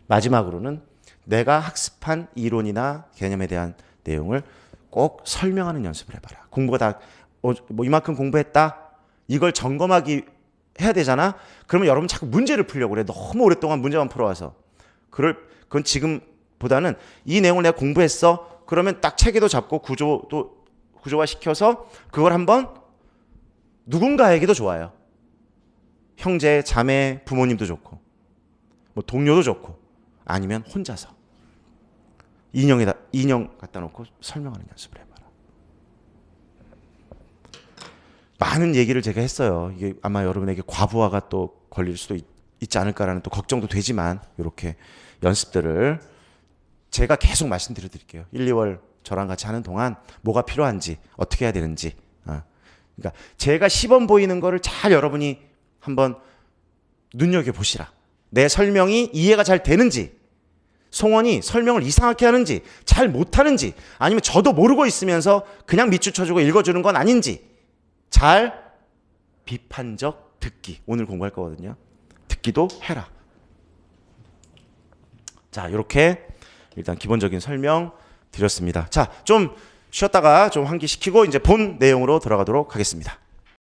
마지막으로는 내가 학습한 이론이나 개념에 대한 내용을 꼭 설명하는 연습을 해봐라. 공부가 다 뭐 이만큼 공부했다. 이걸 점검하기 해야 되잖아. 그러면 여러분 자꾸 문제를 풀려고 그래. 너무 오랫동안 문제만 풀어와서. 그건 지금보다는 이 내용을 내가 공부했어. 그러면 딱 체계도 잡고 구조화 시켜서 그걸 한번 누군가에게도 좋아요. 형제, 자매, 부모님도 좋고, 뭐 동료도 좋고, 아니면 혼자서 인형 갖다 놓고 설명하는 연습을 해봐라. 많은 얘기를 제가 했어요. 이게 아마 여러분에게 과부하가 또 걸릴 수도 있지 않을까라는 또 걱정도 되지만, 이렇게 연습들을 제가 계속 말씀드려 드릴게요. 1, 2월 저랑 같이 하는 동안 뭐가 필요한지, 어떻게 해야 되는지. 그러니까 제가 시범 보이는 거를 잘 여러분이 한번 눈여겨보시라. 내 설명이 이해가 잘 되는지, 송원이 설명을 이상하게 하는지, 잘 못하는지, 아니면 저도 모르고 있으면서 그냥 밑줄 쳐주고 읽어주는 건 아닌지, 잘 비판적 듣기. 오늘 공부할 거거든요. 듣기도 해라. 자, 이렇게 일단 기본적인 설명 드렸습니다. 자, 좀 쉬었다가 좀 환기시키고 이제 본 내용으로 들어가도록 하겠습니다.